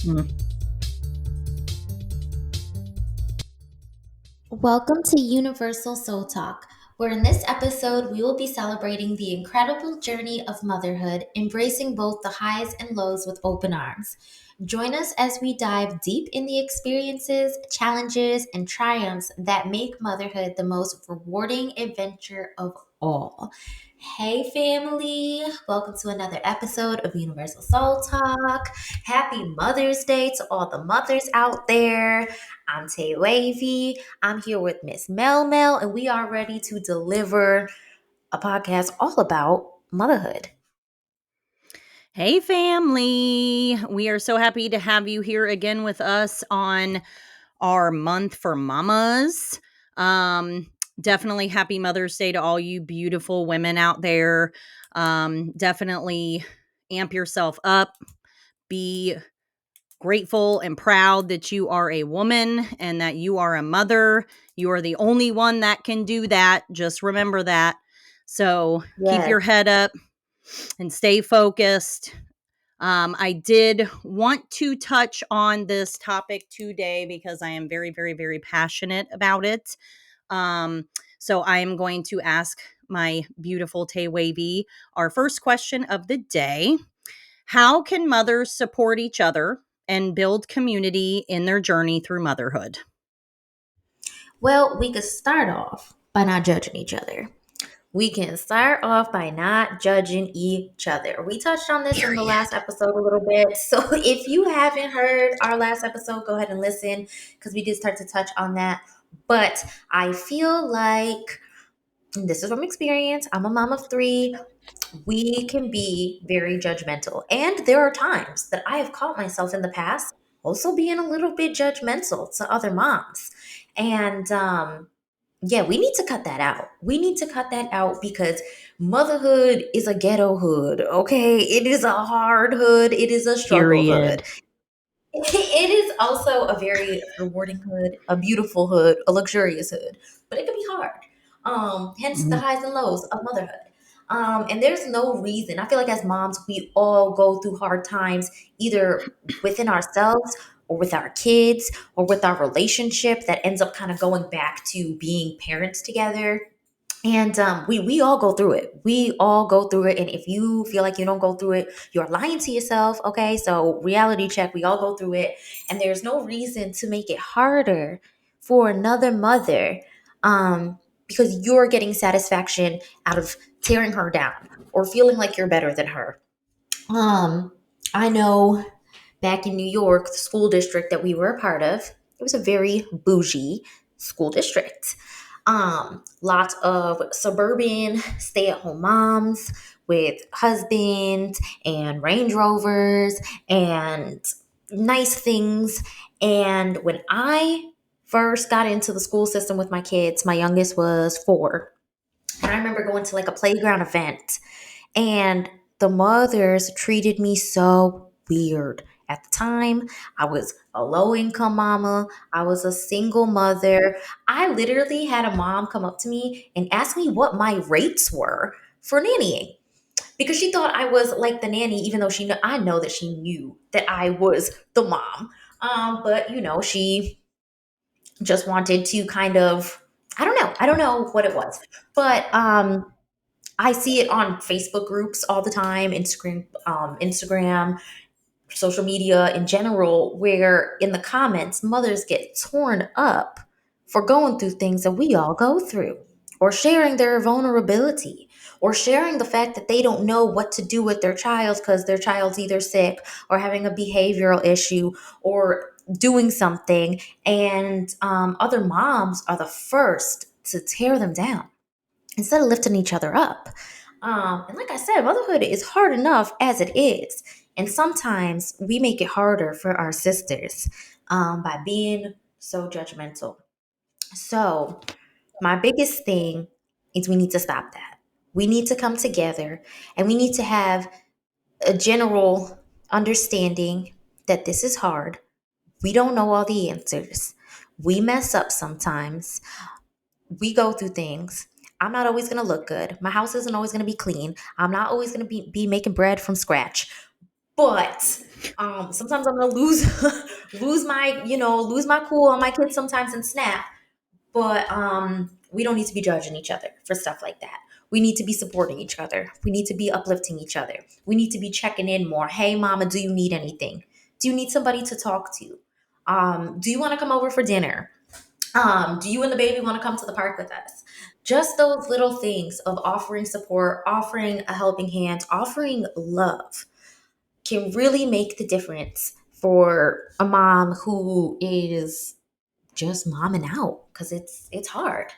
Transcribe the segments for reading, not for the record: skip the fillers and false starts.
Mm. Welcome to Universal Soul Talk, where in this episode we will be celebrating the incredible journey of motherhood, embracing both the highs and lows with open arms. Join us as we dive deep in the experiences, challenges, and triumphs that make motherhood the most rewarding adventure of all. Hey, family! Welcome to another episode of Universal Soul Talk. Happy Mother's Day to all the mothers out there. I'm Tay Wavy. I'm here with Miss MelMel, and we are ready to deliver a podcast all about motherhood. Hey, family. We are so happy to have you here again with us on our month for mamas. Um, Definitely happy Mother's Day to all you beautiful women out there. Definitely amp yourself up. Be grateful and proud that you are a woman and that you are a mother. You are the only one that can do that. Just remember that. So keep Yes. your head up and stay focused. I did want to touch on this topic today because I am very, very, very passionate about it. Um, so I am going to ask my beautiful Tay Wavy our first question of the day. How can mothers support each other and build community in their journey through motherhood? Well, we could start off by not judging each other. We can start off by not judging each other. We touched on this in the Period. last episode a little bit. So if you haven't heard our last episode, go ahead and listen because we did start to touch on that. But I feel like and this is from experience. I'm a mom of three. We can be very judgmental. And there are times that I have caught myself in the past also being a little bit judgmental to other moms. And yeah, we need to cut that out. We need to cut that out because motherhood is a ghetto hood, okay? It is a hard hood, it is a struggle hood. Period. It is also a very rewarding hood, a beautiful hood, a luxurious hood, but it can be hard. Hence the Mhm. highs and lows of motherhood. And there's no reason. I feel like as moms, we all go through hard times, either within ourselves or with our kids or with our relationship that ends up kind of going back to being parents together. And we all go through it. We all go through it. And if you feel like you don't go through it, you're lying to yourself. Okay. So reality check, we all go through it. And there's no reason to make it harder for another mother because you're getting satisfaction out of tearing her down or feeling like you're better than her. Um, I know back in New York, the school district that we were a part of, it was a very bougie school district. Lots of suburban stay-at-home moms with husbands and Range Rovers and nice things. And when I first got into the school system with my kids, my youngest was 4. And I remember going to like a playground event and the mothers treated me so weird. At the time, I was a low income mama. I was a single mother. I literally had a mom come up to me and ask me what my rates were for nannying because she thought I was like the nanny, even though I know that she knew that I was the mom. But she just wanted to kind of, I don't know what it was, but I see it on Facebook groups all the time, Instagram, social media in general, where in the comments, mothers get torn up for going through things that we all go through, or sharing their vulnerability, or sharing the fact that they don't know what to do with their child because their child's either sick or having a behavioral issue or doing something. And other moms are the first to tear them down instead of lifting each other up. And like I said, motherhood is hard enough as it is. And sometimes we make it harder for our sisters by being so judgmental. So, my biggest thing is we need to stop that. We need to come together and we need to have a general understanding that this is hard. We don't know all the answers. We mess up sometimes. We go through things. I'm not always going to look good. My house isn't always going to be clean. I'm not always going to be making bread from scratch. But sometimes I'm gonna lose lose my cool on my kids sometimes and snap. But we don't need to be judging each other for stuff like that. We need to be supporting each other. We need to be uplifting each other. We need to be checking in more. Hey, mama, do you need anything? Do you need somebody to talk to? Do you want to come over for dinner? Do you and the baby want to come to the park with us? Just those little things of offering support, offering a helping hand, offering love can really make the difference for a mom who is just momming out, because it's hard.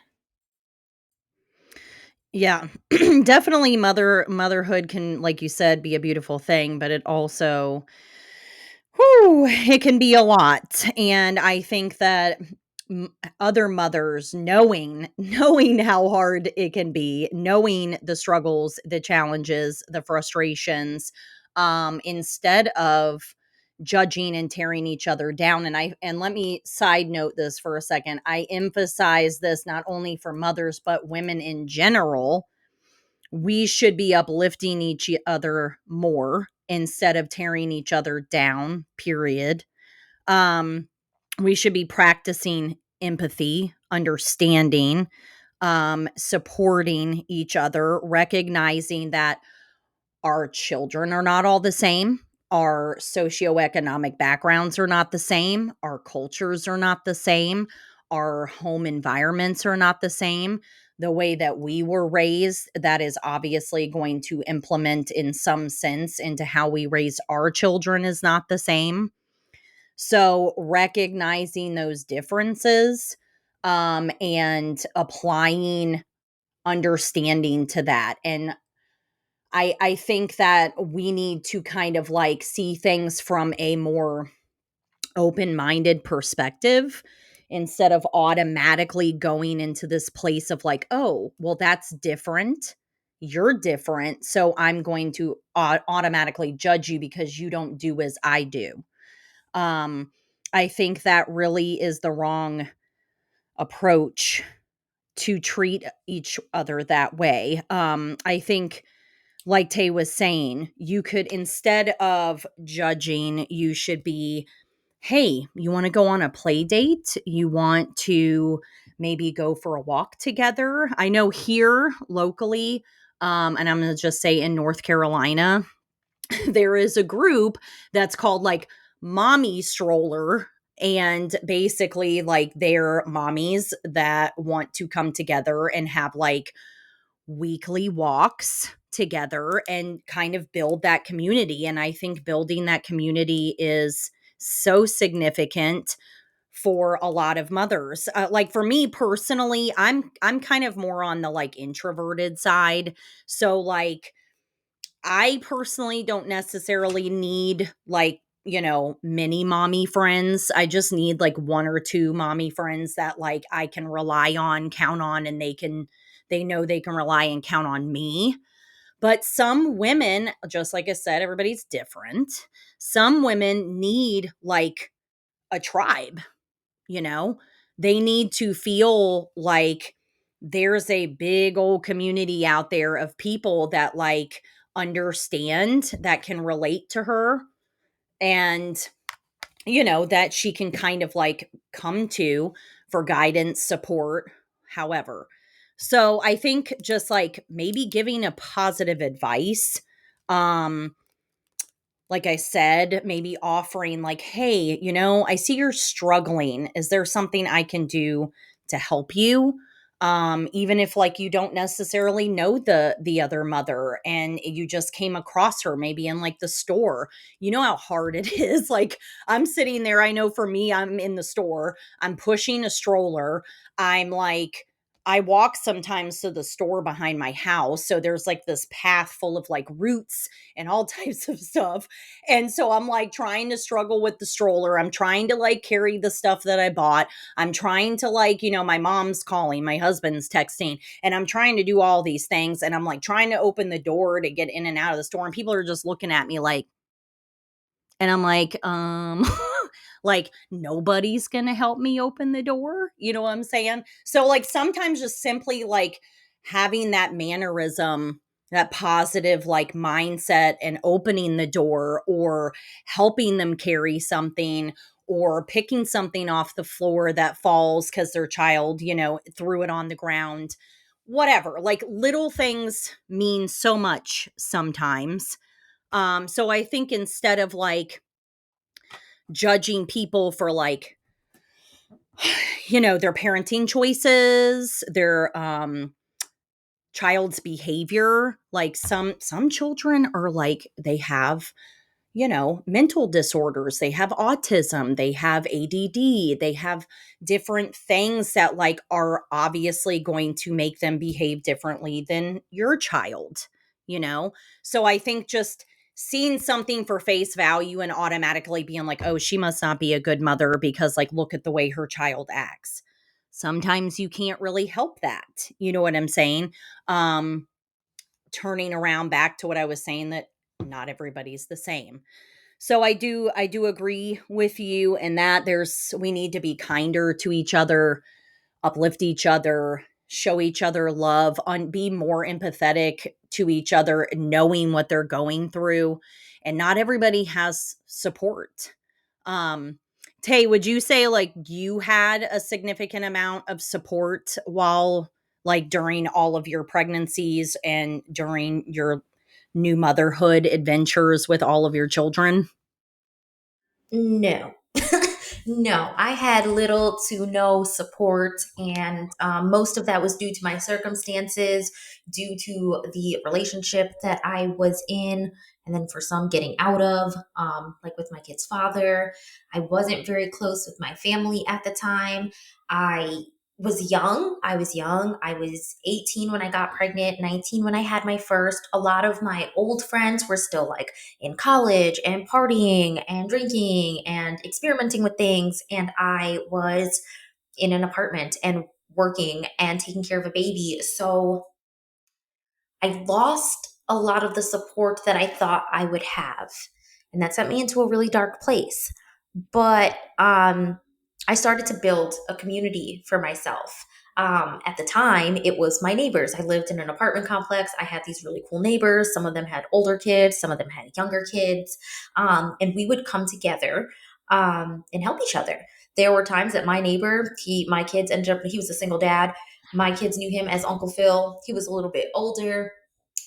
Yeah. Definitely motherhood can, like you said, be a beautiful thing, but it also, whew, it can be a lot. And I think that other mothers knowing how hard it can be, knowing the struggles, the challenges, the frustrations, instead of judging and tearing each other down. And let me side note this for a second. I emphasize this not only for mothers but women in general. We should be uplifting each other more instead of tearing each other down, period. um we should be practicing empathy, understanding, supporting each other, recognizing that our children are not all the same. Our socioeconomic backgrounds are not the same. Our cultures are not the same. Our home environments are not the same. The way that we were raised, that is obviously going to implement in some sense into how we raise our children, is not the same. So, recognizing those differences, and applying understanding to that. And I think that we need to kind of like see things from a more open-minded perspective instead of automatically going into this place of like, oh, well, that's different. You're different. So I'm going to automatically judge you because you don't do as I do. Um, I think that really is the wrong approach to treat each other that way. I think, like Tay was saying, you could, instead of judging, you should be, hey, you want to go on a play date? You want to maybe go for a walk together? I know here locally, and I'm going to just say in North Carolina, there is a group that's called like Mommy Stroller. And basically, like, they're mommies that want to come together and have like weekly walks together and kind of build that community. And I think building that community is so significant for a lot of mothers. Like for me personally, I'm kind of more on the like introverted side. So like I personally don't necessarily need like, many mommy friends. I just need like one or two mommy friends that like I can rely on, count on, and they know they can rely and count on me. But some women, just like I said, everybody's different. Some women need like a tribe, you know? They need to feel like there's a big old community out there of people that like understand, that can relate to her, and that she can kind of like come to for guidance, support, however. So I think just like maybe giving a positive advice, um like I said, maybe offering like, "Hey, I see you're struggling. Is there something I can do to help you?" Even if like you don't necessarily know the other mother and you just came across her maybe in like the store. You know how hard it is. Like I'm sitting there, I know for me, I'm in the store, I'm pushing a stroller. I'm like I walk sometimes to the store behind my house. So there's like this path full of like roots and all types of stuff. And so I'm like trying to struggle with the stroller. I'm trying to like carry the stuff that I bought. I'm trying to like, my mom's calling, my husband's texting, and I'm trying to do all these things. And I'm like trying to open the door to get in and out of the store. And people are just looking at me like, and I'm like, like nobody's going to help me open the door. You know what I'm saying? So like sometimes just simply like having that mannerism that positive like mindset and opening the door or helping them carry something or picking something off the floor that falls because their child, threw it on the ground. Whatever. Like little things mean so much sometimes. So I think instead of like judging people for like, their parenting choices, their child's behavior, like some children are like they have mental disorders, they have autism, they have ADD, they have different things that like are obviously going to make them behave differently than your child, you know? So I think just seeing something for face value and automatically being like, "Oh, she must not be a good mother because like look at the way her child acts." Sometimes you can't really help that. You know what I'm saying? Um Turning around back to what I was saying, that not everybody's the same. So I do agree with you in that we need to be kinder to each other, uplift each other, show each other love, be more empathetic to each other, knowing what they're going through. And not everybody has support. Um Tay, would you say like you had a significant amount of support while like during all of your pregnancies and during your new motherhood adventures with all of your children? No. No, I had little to no support, and most of that was due to my circumstances, due to the relationship that I was in, and then for some getting out of, like with my kid's father. I wasn't very close with my family at the time. I was young. I was young. I was 18 when I got pregnant, 19 when I had my first. A lot of my old friends were still like in college and partying and drinking and experimenting with things. And I was in an apartment and working and taking care of a baby. So I lost a lot of the support that I thought I would have. And that sent me into a really dark place. But I started to build a community for myself. At the time, it was my neighbors. I lived in an apartment complex. I had these really cool neighbors. Some of them had older kids, some of them had younger kids. And we would come together and help each other. There were times that my neighbor, my kids ended up, he was a single dad. My kids knew him as Uncle Phil. He was a little bit older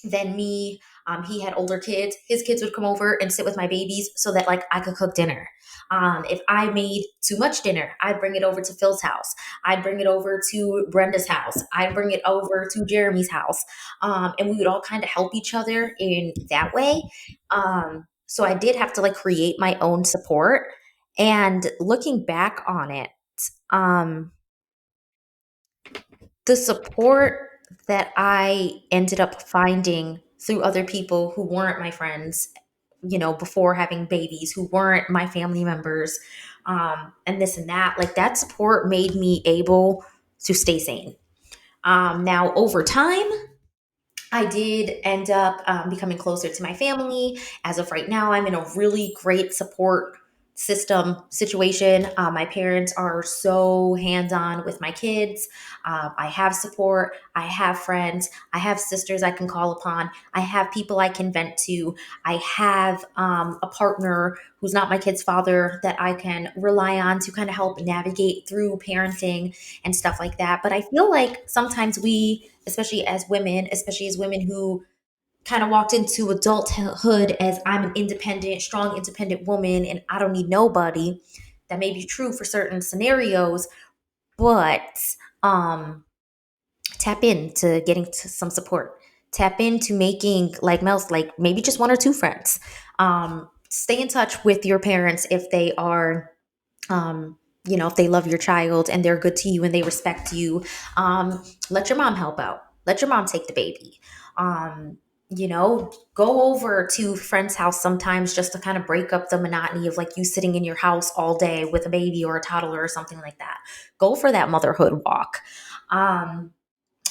than me. He had older kids. His kids would come over and sit with my babies so that like I could cook dinner. If I made too much dinner, I'd bring it over to Phil's house. I'd bring it over to Brenda's house. I'd bring it over to Jeremy's house. And we would all kind of help each other in that way. So I did have to like create my own support. And looking back on it, um, the support that I ended up finding through other people who weren't my friends, before having babies, who weren't my family members, and this and that, like that support made me able to stay sane. Now, over time, I did end up becoming closer to my family. As of right now, I'm in a really great support system situation. My parents are so hands on with my kids. I have support. I have friends. I have sisters I can call upon. I have people I can vent to. I have a partner who's not my kid's father that I can rely on to kind of help navigate through parenting and stuff like that. But I feel like sometimes we, especially as women who kind of walked into adulthood as I'm an independent, strong, independent woman and I don't need nobody. That may be true for certain scenarios, but um, tap into getting to some support. Tap into making like Mel's, like maybe just one or two friends. Stay in touch with your parents if they are if they love your child and they're good to you and they respect you. Let your mom help out. Let your mom take the baby. Go over to a friend's house sometimes just to kind of break up the monotony of like you sitting in your house all day with a baby or a toddler or something like that. Go for that motherhood walk.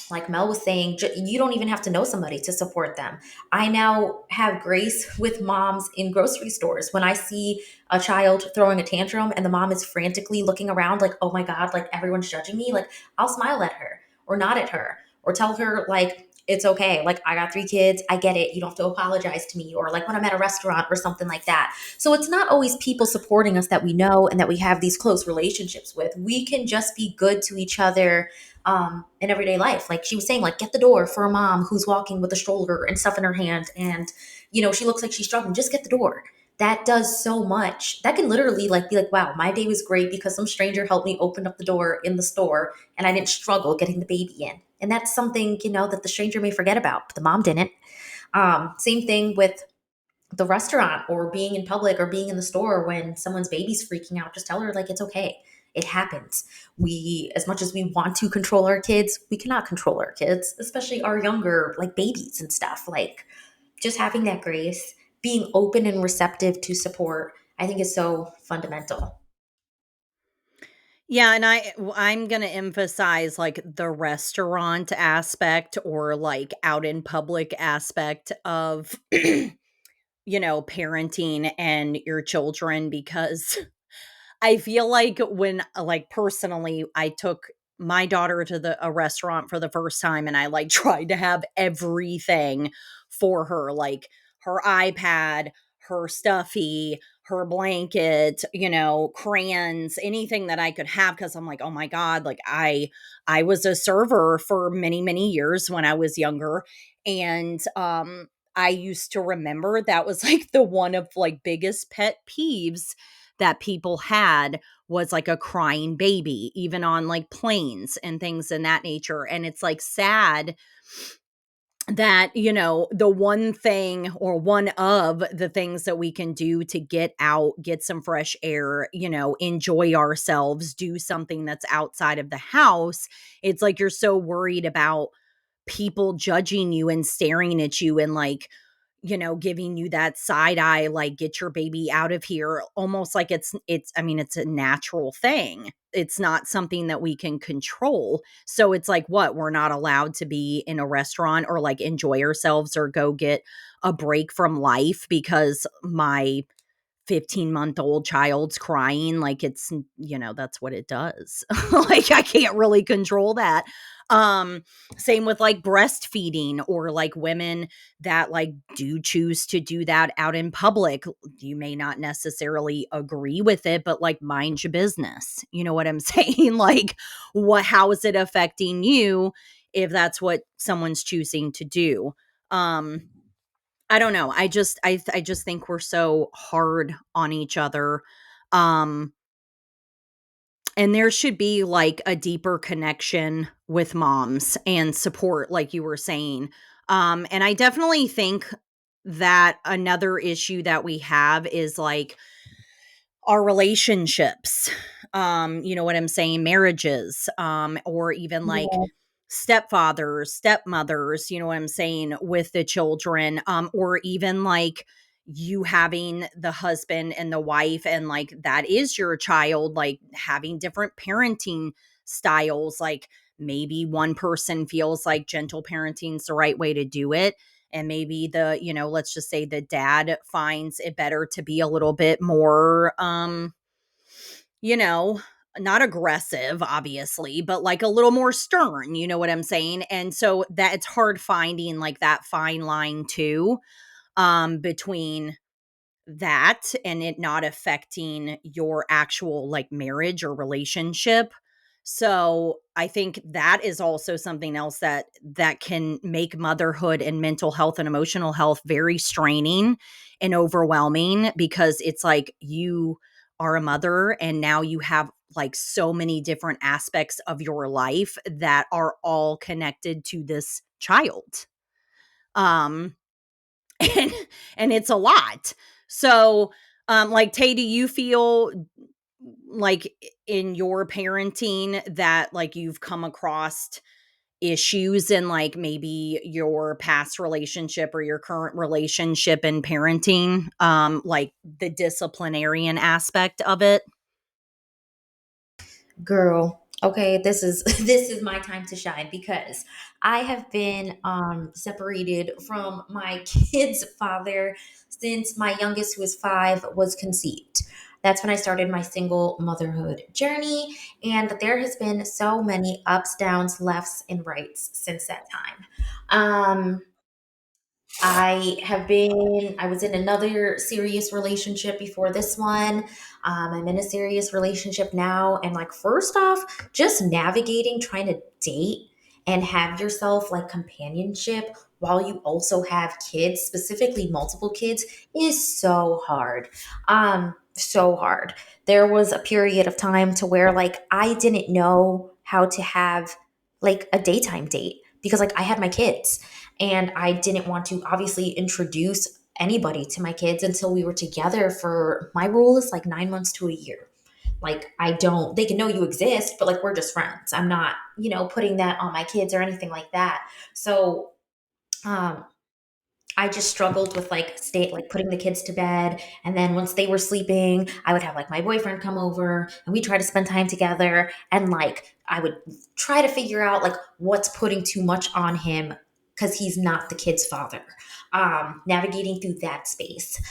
Like Mel was saying, you don't even have to know somebody to support them. I now have grace with moms in grocery stores. When I see a child throwing a tantrum and the mom is frantically looking around like, oh my God, like everyone's judging me, like I'll smile at her or nod at her or tell her like, it's okay. Like, I got 3 kids. I get it. You don't have to apologize to me. Or like when I'm at a restaurant or something like that. So it's not always people supporting us that we know and that we have these close relationships with. We can just be good to each other in everyday life. Like she was saying, like, get the door for a mom who's walking with a stroller and stuff in her hand. And, she looks like she's struggling. Just get the door. That does so much. That can literally like be like, wow, my day was great because some stranger helped me open up the door in the store and I didn't struggle getting the baby in. And that's something, that the stranger may forget about, but the mom didn't. Same thing with the restaurant or being in public or being in the store when someone's baby's freaking out. Just tell her, like, it's okay. It happens. We, as much as we want to control our kids, we cannot control our kids, especially our younger, like babies and stuff. Like, just having that grace, being open and receptive to support, I think is so fundamental. Yeah, and I'm going to emphasize like the restaurant aspect or like out in public aspect of parenting and your children because I feel like when like personally I took my daughter to a restaurant for the first time and I like tried to have everything for her, like her iPad, her stuffy, her blanket, crayons, anything that I could have because I'm like, "Oh my god, like I was a server for many, many years when I was younger." And I used to remember that was like the one of like biggest pet peeves that people had was like a crying baby, even on like planes and things in that nature. And it's like sad that, the one thing or one of the things that we can do to get out, get some fresh air, enjoy ourselves, do something that's outside of the house. It's like you're so worried about people judging you and staring at you and like giving you that side eye, like, get your baby out of here, almost like I mean, it's a natural thing. It's not something that we can control. So it's like, what? We're not allowed to be in a restaurant or like enjoy ourselves or go get a break from life because my 15-month-old child's crying, like that's what it does. Like I can't really control that. um Same with like breastfeeding or like women that like do choose to do that out in public. You may not necessarily agree with it, but like mind your business, you know what I'm saying? Like, how is it affecting you if that's what someone's choosing to do? I don't know. I just think we're so hard on each other. Um and there should be like a deeper connection with moms and support like you were saying. And I definitely think that another issue that we have is like our relationships. You know what I'm saying? Marriages, or even like Yeah. stepfathers, stepmothers, you know what I'm saying, with the children, or even like you having the husband and the wife and like that is your child, like having different parenting styles. Like maybe one person feels like gentle parenting's the right way to do it. And maybe let's just say the dad finds it better to be a little bit more, you know, not aggressive, obviously, but like a little more stern, you know what I'm saying? And so that it's hard finding like that fine line too, between that and it not affecting your actual like marriage or relationship. So I think that is also something else that can make motherhood and mental health and emotional health very straining and overwhelming because it's like you are a mother and now you have like so many different aspects of your life that are all connected to this child. Um and and it's a lot. So, like Tay, do you feel like in your parenting that like you've come across issues in like maybe your past relationship or your current relationship in parenting, like the disciplinarian aspect of it? Girl, okay, this is this is my time to shine because I have been separated from my kid's father since my youngest, who is 5, was conceived. That's when I started my single motherhood journey, and there has been so many ups, downs, lefts, and rights since that time. Um, I was in another serious relationship before this one. I'm in a serious relationship now. And like, first off, just navigating trying to date and have yourself like companionship while you also have kids, specifically multiple kids, is so hard. So hard. There was a period of time to where like I didn't know how to have like a daytime date because like I had my kids and I didn't want to obviously introduce anybody to my kids until we were together for my rule is like 9 months to a year. Like, I don't, they can know you exist, but like, we're just friends. I'm not, putting that on my kids or anything like that. So, um, I just struggled with like putting the kids to bed, and then once they were sleeping, I would have like my boyfriend come over and we try to spend time together, and like I would try to figure out like what's putting too much on him because he's not the kid's father. Navigating through that space,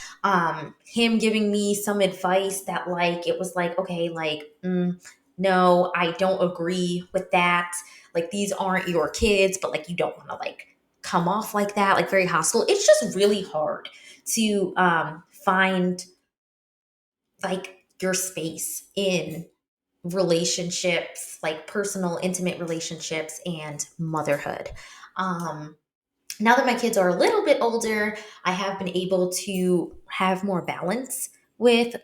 him giving me some advice that like it was like okay, like no, I don't agree with that. Like these aren't your kids, but like you don't want to like come off like that, like very hostile. It's just really hard to find like your space in relationships, like personal, intimate relationships and motherhood. Um, Now that my kids are a little bit older, I have been able to have more balance with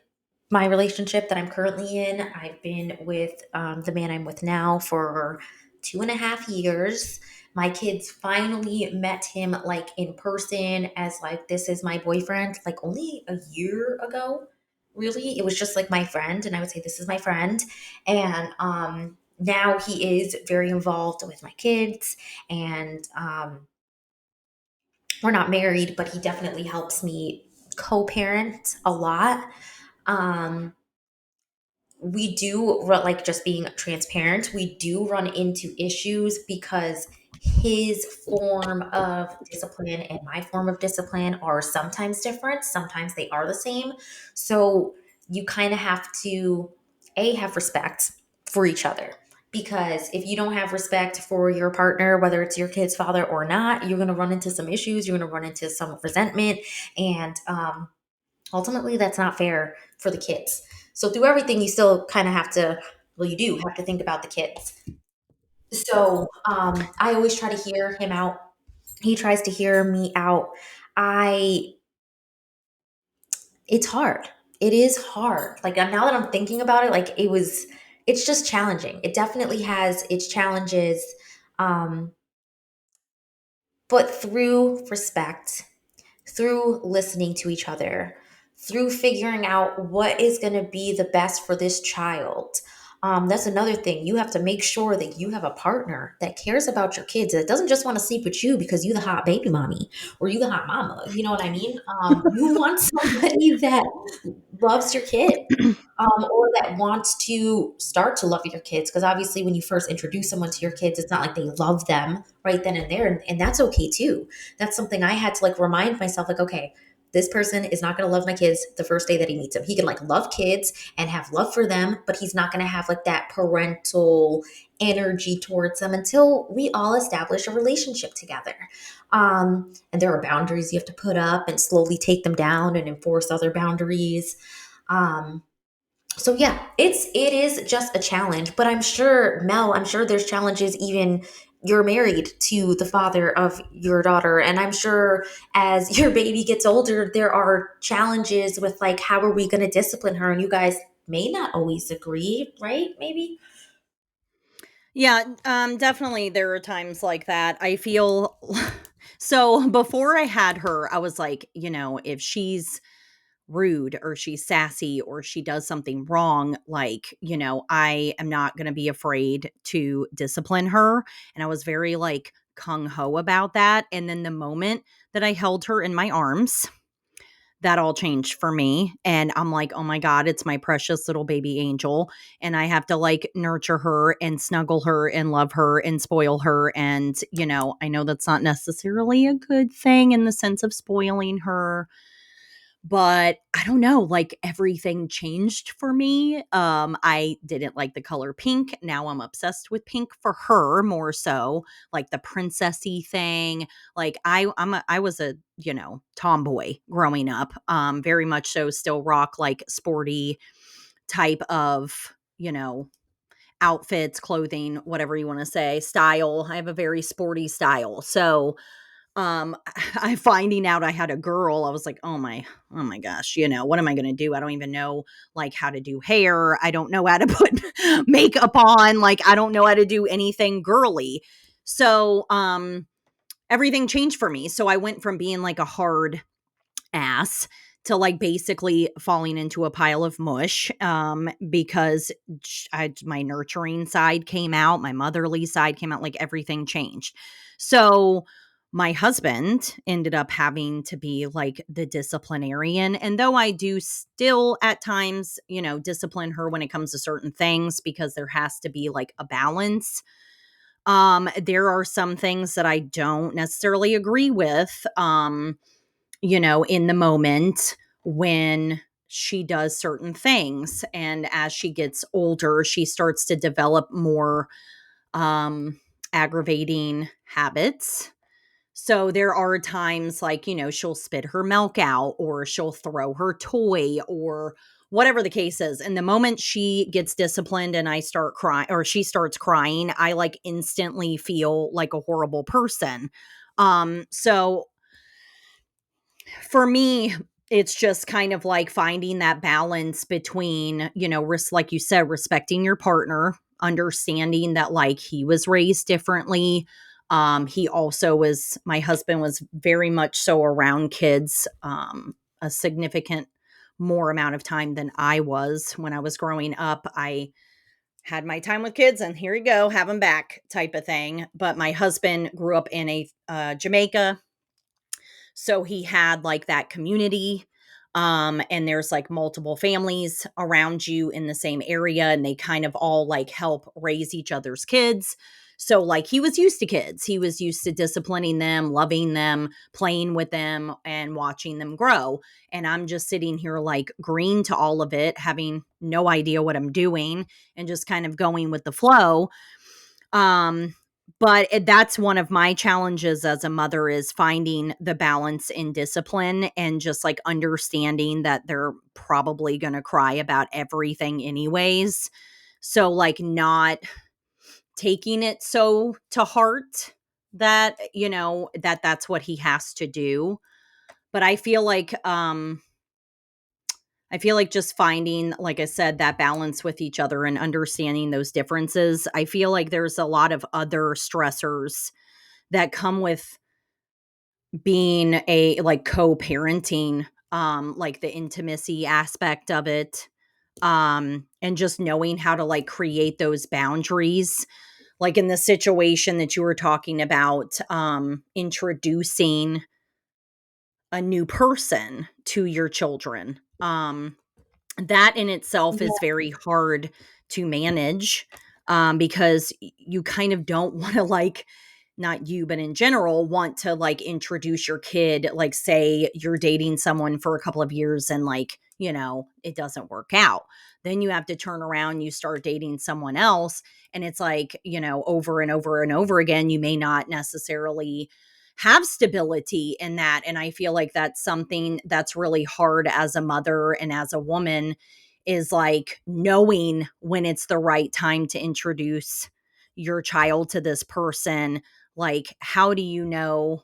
my relationship that I'm currently in. I've been with the man I'm with now for 2.5 years. My kids finally met him like in person as like this is my boyfriend, like only a year ago. Really, it was just like my friend, and I would say this is my friend. And now he is very involved with my kids, and we're not married, but he definitely helps me co-parent a lot. Um, we do like just being transparent, we do run into issues because his form of discipline and my form of discipline are sometimes different, sometimes they are the same. So you kind of have to have respect for each other, because if you don't have respect for your partner, whether it's your kid's father or not, you're going to run into some issues, you're going to run into some resentment, and ultimately that's not fair for the kids. So through everything you still kind of have to, well, you do have to think about the kids. So I always try to hear him out, he tries to hear me out. I It's hard, it is hard, like now that I'm thinking about it, like it's just challenging, it definitely has its challenges. um but through respect, through listening to each other, through figuring out what is going to be the best for this child. That's another thing. You have to make sure that you have a partner that cares about your kids, that doesn't just want to sleep with you because you the hot baby mommy or you the hot mama. You know what I mean? You want somebody that loves your kid, or that wants to start to love your kids. Because obviously, when you first introduce someone to your kids, it's not like they love them right then and there. And that's okay too. That's something I had to like remind myself like, okay, this person is not going to love my kids the first day that he meets them. He can like love kids and have love for them, but he's not going to have like that parental energy towards them until we all establish a relationship together. And there are boundaries you have to put up and slowly take them down and enforce other boundaries. Um, so yeah, it is just a challenge, but I'm sure Mel, I'm sure there's challenges even you're married to the father of your daughter, and I'm sure as your baby gets older there are challenges with like how are we going to discipline her, and you guys may not always agree, right? Maybe. Yeah, definitely there are times like that. I feel so before I had her, I was like, if she's rude or she's sassy or she does something wrong, like, I am not going to be afraid to discipline her. And I was very like kung ho about that. And then the moment that I held her in my arms, that all changed for me. And I'm like, oh my God, it's my precious little baby angel. And I have to like nurture her and snuggle her and love her and spoil her. And, I know that's not necessarily a good thing in the sense of spoiling her, But I don't know, like everything changed for me. I didn't like the color pink. Now I'm obsessed with pink for her more so, like the princessy thing. Like I was a, tomboy growing up. Very much so still rock like sporty type of, outfits, clothing, whatever you want to say, style. I have a very sporty style. So, I finding out I had a girl, I was like, "Oh my gosh, what am I gonna do? I don't even know, like, how to do hair. I don't know how to put makeup on. Like, I don't know how to do anything girly." So, everything changed for me. So I went from being like a hard ass to like basically falling into a pile of mush, because my nurturing side came out, my motherly side came out, like everything changed. So my husband ended up having to be like the disciplinarian. And though I do still at times, discipline her when it comes to certain things because there has to be like a balance. There are some things that I don't necessarily agree with. In the moment when she does certain things. And as she gets older, she starts to develop more aggravating habits. So there are times like, she'll spit her milk out or she'll throw her toy or whatever the case is. And the moment she gets disciplined and I start crying or she starts crying, I like instantly feel like a horrible person. So for me, it's just kind of like finding that balance between, like you said, respecting your partner, understanding that like he was raised differently. He also was, my husband was very much so around kids, a significant more amount of time than I was when I was growing up. I had my time with kids and here you go, have them back type of thing. But my husband grew up in a Jamaica, so he had like that community. And there's like multiple families around you in the same area, and they kind of all like help raise each other's kids. So, like, he was used to kids. He was used to disciplining them, loving them, playing with them, and watching them grow. And I'm just sitting here like green to all of it, having no idea what I'm doing and just kind of going with the flow. Um, that's one of my challenges as a mother is finding the balance in discipline and just like understanding that they're probably going to cry about everything anyways. So like not taking it so to heart that, that's what he has to do. But I feel like just finding, like I said, that balance with each other and understanding those differences. I feel like there's a lot of other stressors that come with being a like co-parenting, like the intimacy aspect of it, and just knowing how to like create those boundaries. Like in the situation that you were talking about, introducing a new person to your children. That in itself is very hard to manage, because you kind of don't want to like, not you but in general, want to like introduce your kid, like say you're dating someone for a couple of years and like, it doesn't work out, then you have to turn around, you start dating someone else, and it's like, over and over and over again, you may not necessarily have stability in that. And I feel like that's something that's really hard as a mother and as a woman, is like knowing when it's the right time to introduce your child to this person. Like, how do you know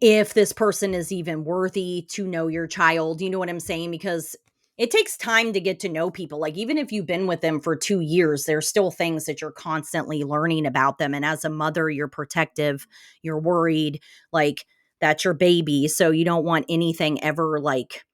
if this person is even worthy to know your child? You know what I'm saying? Because it takes time to get to know people. Like, even if you've been with them for 2 years, there's still things that you're constantly learning about them. And as a mother, you're protective, you're worried, like, that's your baby. So you don't want anything ever like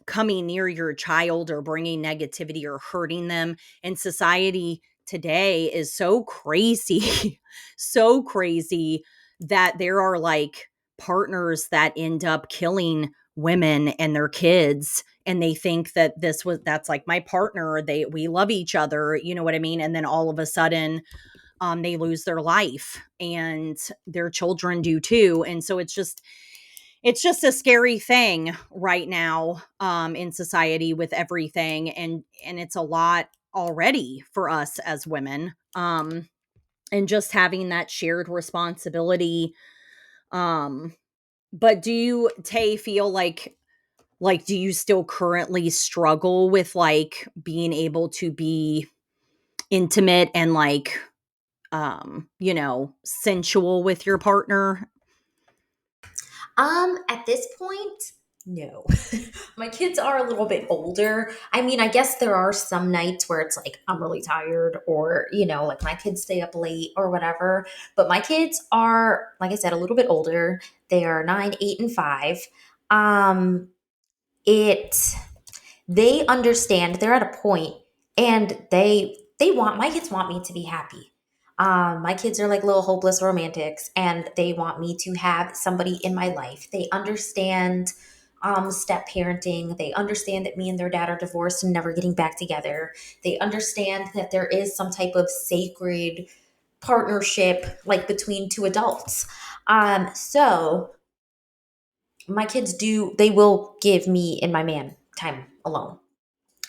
coming near your child or bringing negativity or hurting them. And society today is so crazy, so crazy, that there are like partners that end up killing women and their kids, and they think that that's like my partner, we love each other, you know what I mean? And then all of a sudden, they lose their life and their children do too. And so it's just, it's just a scary thing right now, in society with everything, and it's a lot already for us as women, and just having that shared responsibility. um but do you, Tay, feel like do you still currently struggle with like being able to be intimate and like sensual with your partner? At this point, no. My kids are a little bit older. I mean, I guess there are some nights where it's like I'm really tired or, like my kids stay up late or whatever. But my kids are, like I said, a little bit older. They are 9, 8, and 5. Um, it they understand, they're at a point, and they want my kids want me to be happy. My kids are like little hopeless romantics, and they want me to have somebody in my life. They understand step parenting. They understand that me and their dad are divorced and never getting back together. They understand that there is some type of sacred partnership like between two adults. So my kids they will give me and my man time alone.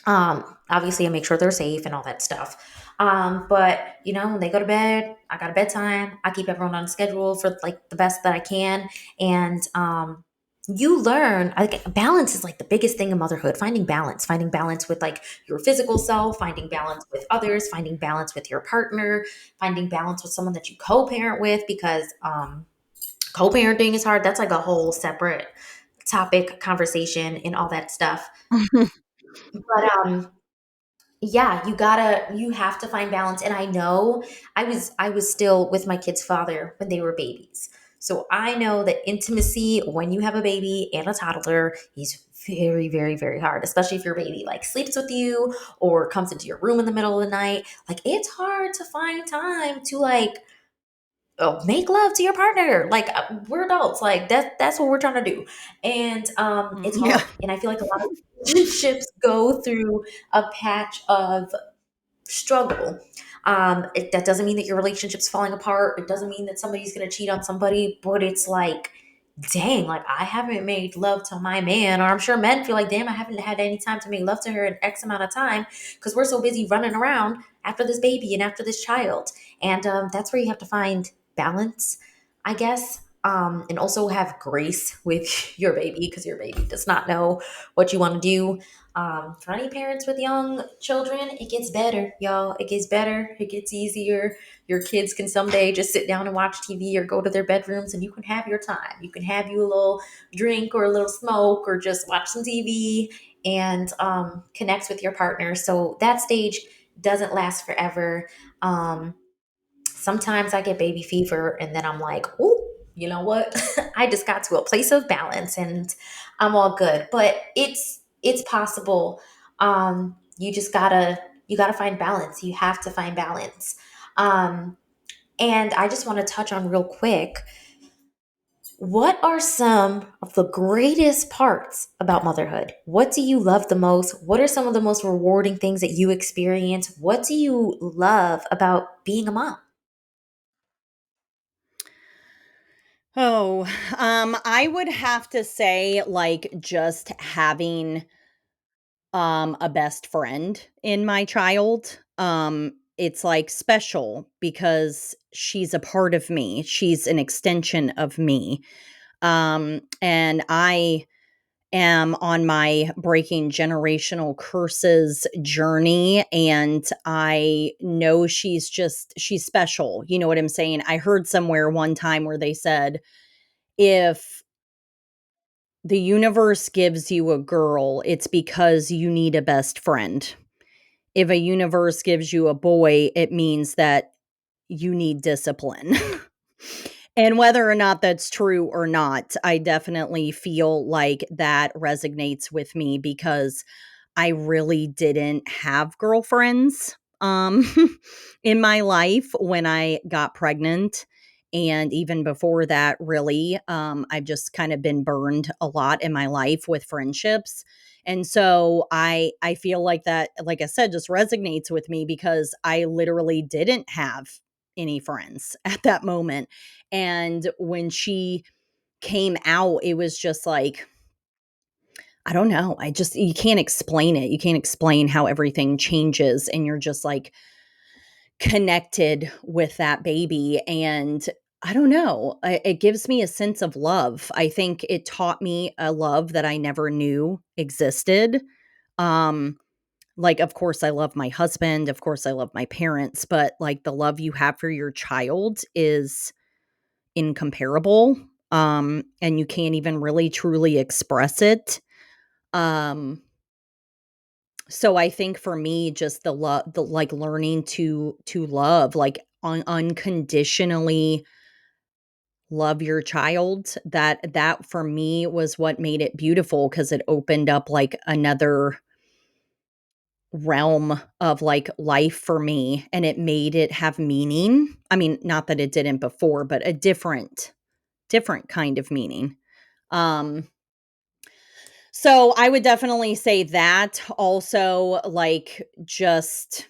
Obviously, I make sure they're safe and all that stuff. But when they go to bed, I got a bedtime. I keep everyone on schedule for like the best that I can. And you learn, like, balance is like the biggest thing in motherhood. Finding balance with like your physical self, finding balance with others, finding balance with your partner, finding balance with someone that you co-parent with, because co-parenting is hard. That's like a whole separate topic, conversation, and all that stuff. But yeah, you have to find balance. And I know I was still with my kid's father when they were babies. So I know that intimacy when you have a baby and a toddler is very, very, very hard, especially if your baby like sleeps with you or comes into your room in the middle of the night. Like, it's hard to find time to like make love to your partner. Like, we're adults, like that's what we're trying to do. And it's Yeah. hard. And I feel like a lot of relationships go through a patch of struggle. That doesn't mean that your relationship's falling apart. It doesn't mean that somebody's going to cheat on somebody, but it's like, dang, like I haven't made love to my man, or I'm sure men feel like, damn, I haven't had any time to make love to her in X amount of time because we're so busy running around after this baby and after this child. And that's where you have to find balance, I guess. And also have grace with your baby, because your baby does not know what you want to do. For any parents with young children, it gets better, y'all. It gets better. It gets easier. Your kids can someday just sit down and watch TV or go to their bedrooms, and you can have your time. You can have you a little drink or a little smoke or just watch some TV and connect with your partner. So that stage doesn't last forever. Sometimes I get baby fever, and then I'm like, oh, you know what? I just got to a place of balance and I'm all good. But it's possible. You gotta find balance. You have to find balance. Um, and I just want to touch on real quick, what are some of the greatest parts about motherhood? What do you love the most? What are some of the most rewarding things that you experience? What do you love about being a mom? Oh, I would have to say like just having a best friend in my child. It's like special because she's a part of me. She's an extension of me. And I am on my breaking generational curses journey, and I know she's special. You know what I'm saying? I heard somewhere one time where they said, if the universe gives you a girl, it's because you need a best friend. If a universe gives you a boy, it means that you need discipline. And whether or not that's true or not, I definitely feel like that resonates with me because I really didn't have girlfriends in my life when I got pregnant. And even before that, really, I've just kind of been burned a lot in my life with friendships. And so I feel like that, like I said, just resonates with me because I literally didn't have any friends at that moment. And when she came out, it was just like, I don't know. I just, you can't explain it. You can't explain how everything changes and you're just like connected with that baby. And I don't know. It gives me a sense of love. I think it taught me a love that I never knew existed. Um, like, of course, I love my husband. Of course, I love my parents, but like the love you have for your child is incomparable. And you can't even really truly express it. Um, so I think for me, just the love, the like learning to love, like unconditionally love your child, that for me was what made it beautiful because it opened up like another realm of like life for me and it made it have meaning. I mean, not that it didn't before, but a different kind of meaning. Um so I would definitely say that also like just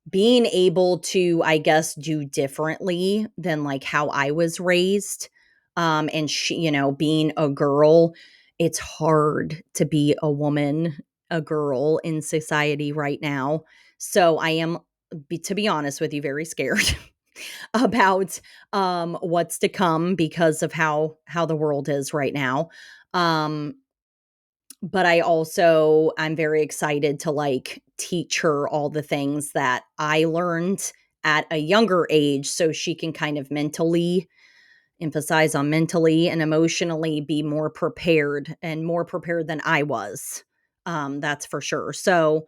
being able to, I guess, do differently than like how I was raised. And she, being a girl, it's hard to be a woman, a girl in society right now. So I am, to be honest with you, very scared about what's to come because of how the world is right now. Um, but I'm very excited to like teach her all the things that I learned at a younger age so she can kind of mentally emphasize on mentally and emotionally be more prepared and more prepared than I was. That's for sure. So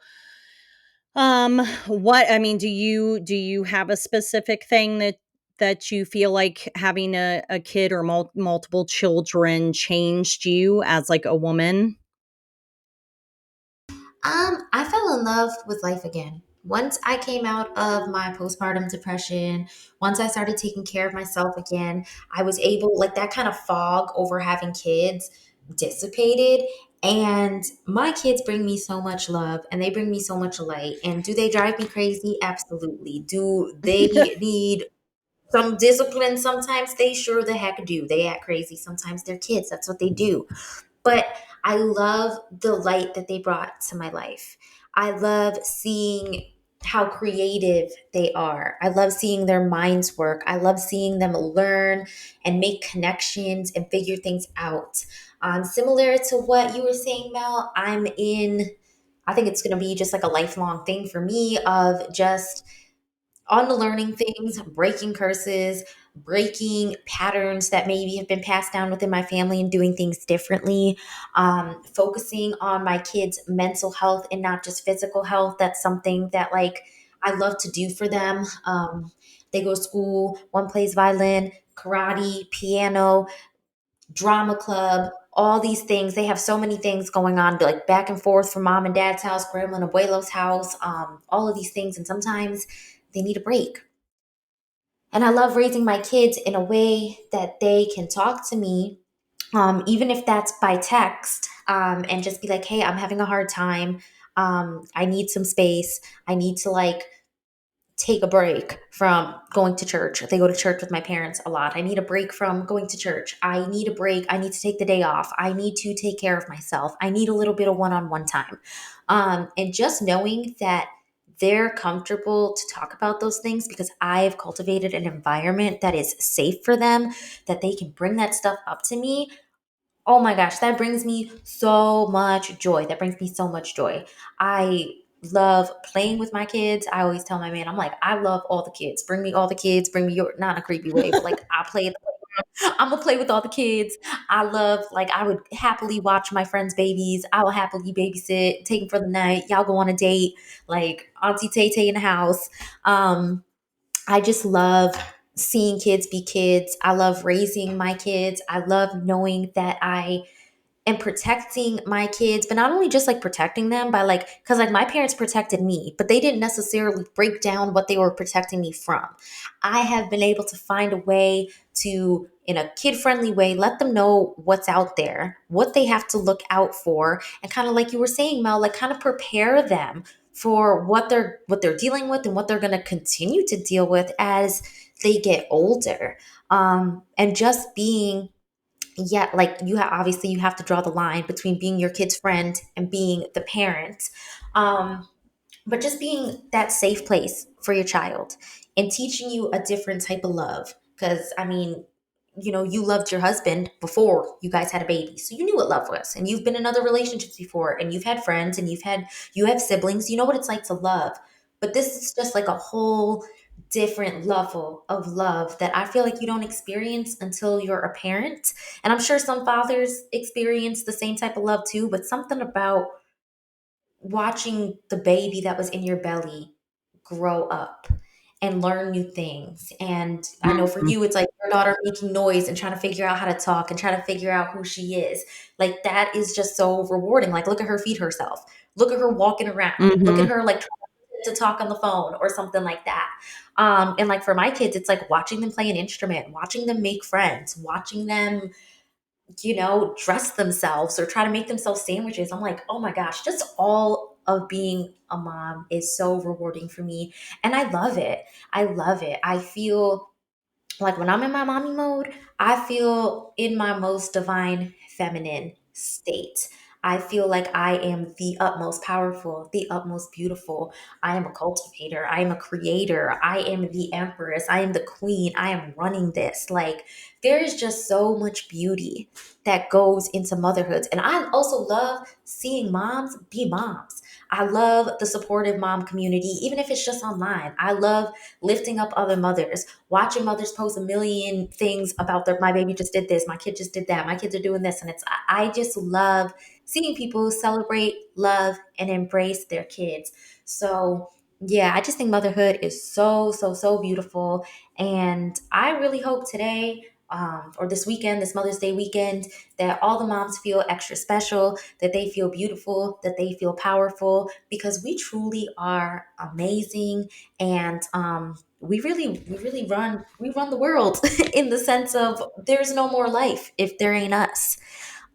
what I mean, do you have a specific thing that you feel like having a kid or multiple children changed you as like a woman? I fell in love with life again. Once I came out of my postpartum depression, once I started taking care of myself again, I was able, like that kind of fog over having kids dissipated. And my kids bring me so much love and they bring me so much light. And do they drive me crazy? Absolutely. Do they need some discipline? Sometimes they sure the heck do. They act crazy. Sometimes they're kids. That's what they do. But I love the light that they brought to my life. I love seeing how creative they are. I love seeing their minds work. I love seeing them learn and make connections and figure things out. Similar to what you were saying, Mel, I think it's going to be just like a lifelong thing for me of just unlearning things, breaking curses, breaking patterns that maybe have been passed down within my family and doing things differently, focusing on my kids' mental health and not just physical health. That's something that like I love to do for them. They go to school, one plays violin, karate, piano, drama club, all these things. They have so many things going on, like back and forth from mom and dad's house, grandma and abuelo's house, all of these things. And sometimes they need a break. And I love raising my kids in a way that they can talk to me, even if that's by text, and just be like, hey, I'm having a hard time. I need some space. I need to like take a break from going to church. They go to church with my parents a lot. I need a break from going to church. I need a break. I need to take the day off. I need to take care of myself. I need a little bit of one on one time. And just knowing that they're comfortable to talk about those things because I've cultivated an environment that is safe for them, that they can bring that stuff up to me. Oh my gosh, that brings me so much joy. That brings me so much joy. I love playing with my kids. I always tell my man, I'm like, I love all the kids. Bring me all the kids. Bring me your, not in a creepy way, but like I play, I'm gonna play with all the kids. I love, like, I would happily watch my friends' babies. I will happily babysit, take them for the night. Y'all go on a date, like Auntie Tay Tay in the house. I just love seeing kids be kids. I love raising my kids. I love knowing that I and protecting my kids, but not only just like protecting them by like, because like my parents protected me, but they didn't necessarily break down what they were protecting me from. I have been able to find a way to, in a kid friendly way, let them know what's out there, what they have to look out for, and kind of like you were saying, Mel, like kind of prepare them for what they're dealing with and what they're going to continue to deal with as they get older. And just being yeah, like obviously you have to draw the line between being your kid's friend and being the parent. Um, but just being that safe place for your child and teaching you a different type of love. Because, I mean, you loved your husband before you guys had a baby. So you knew what love was. And you've been in other relationships before, and you've had friends, and you have siblings. You know what it's like to love. But this is just like a whole different level of love that I feel like you don't experience until you're a parent. And I'm sure some fathers experience the same type of love too, but something about watching the baby that was in your belly grow up and learn new things. And I know for Mhm. you, it's like your daughter making noise and trying to figure out how to talk and trying to figure out who she is. Like that is just so rewarding. Like look at her feed herself. Look at her walking around. Look at Mhm. her like trying to talk on the phone or something like that. And like for my kids, it's like watching them play an instrument, watching them make friends, watching them dress themselves or try to make themselves sandwiches. I'm like, oh my gosh, just all of being a mom is so rewarding for me. And I love it. I love it. I feel like when I'm in my mommy mode, I feel in my most divine feminine state. I feel like I am the utmost powerful, the utmost beautiful. I am a cultivator. I am a creator. I am the empress. I am the queen. I am running this. Like, there is just so much beauty that goes into motherhood. And I also love seeing moms be moms. I love the supportive mom community, even if it's just online. I love lifting up other mothers, watching mothers post a million things about my baby just did this, my kid just did that, my kids are doing this. And I just love seeing people celebrate, love, and embrace their kids. So yeah, I just think motherhood is so, so, so beautiful. And I really hope today, or this weekend, this Mother's Day weekend, that all the moms feel extra special, that they feel beautiful, that they feel powerful, because we truly are amazing. And we run the world in the sense of there's no more life if there ain't us.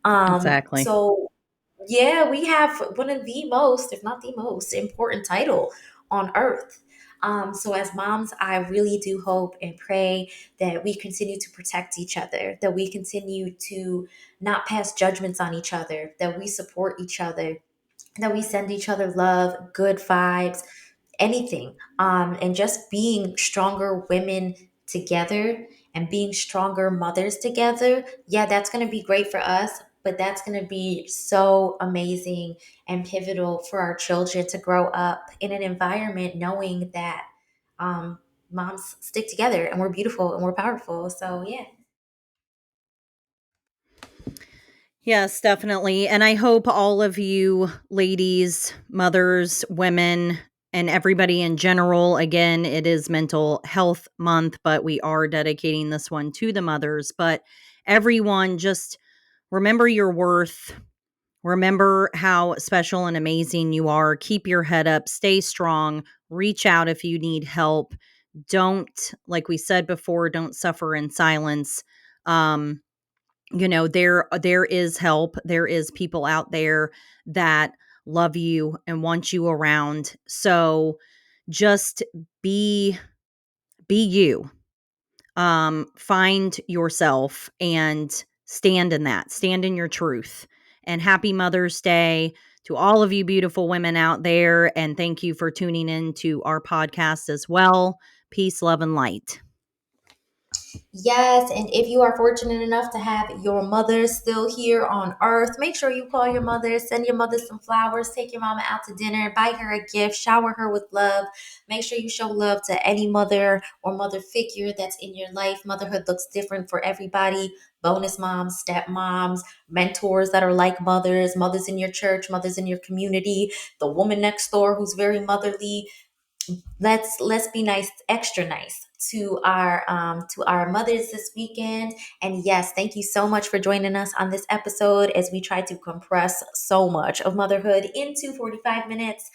Exactly. So yeah, we have one of the most, if not the most important title on earth. So as moms, I really do hope and pray that we continue to protect each other, that we continue to not pass judgments on each other, that we support each other, that we send each other love, good vibes, anything. And just being stronger women together and being stronger mothers together. Yeah, that's going to be great for us, but that's going to be so amazing and pivotal for our children to grow up in an environment knowing that um, moms stick together and we're beautiful and we're powerful. So, yeah. Yes, definitely. And I hope all of you ladies, mothers, women, and everybody in general, again, it is mental health month, but we are dedicating this one to the mothers. But everyone, just remember your worth. Remember how special and amazing you are. Keep your head up, stay strong, reach out if you need help. Don't, like we said before, don't suffer in silence. Um, there is help. There is people out there that love you and want you around. So just be be you. Find yourself and stand in that. Stand in your truth. And happy Mother's Day to all of you beautiful women out there, and thank you for tuning in to our podcast as well. Peace, love, and light. Yes, and if you are fortunate enough to have your mother still here on earth, make sure you call your mother, send your mother some flowers, take your mama out to dinner, buy her a gift, shower her with love. Make sure you show love to any mother or mother figure that's in your life. Motherhood looks different for everybody. Bonus moms, stepmoms, mentors that are like mothers, mothers in your church, mothers in your community, the woman next door who's very motherly. Let's be nice, extra nice to our mothers this weekend. And yes, thank you so much for joining us on this episode as we try to compress so much of motherhood into 45 minutes.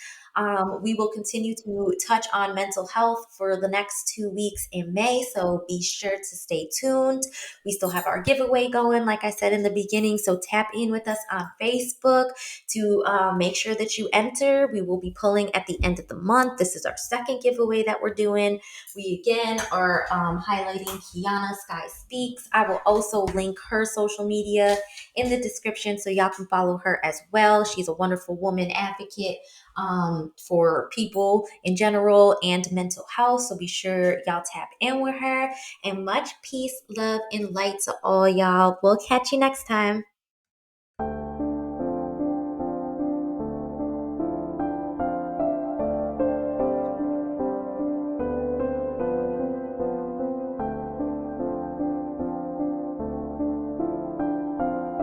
We will continue to touch on mental health for the next 2 weeks in May, so be sure to stay tuned. We still have our giveaway going, like I said in the beginning, so tap in with us on Facebook to make sure that you enter. We will be pulling at the end of the month. This is our second giveaway that we're doing. We again are highlighting Keana Sky Speaks. I will also link her social media in the description so y'all can follow her as well. She's a wonderful woman advocate for people in general and mental health. So be sure y'all tap in with her. And much peace, love, and light to all y'all. We'll catch you next time.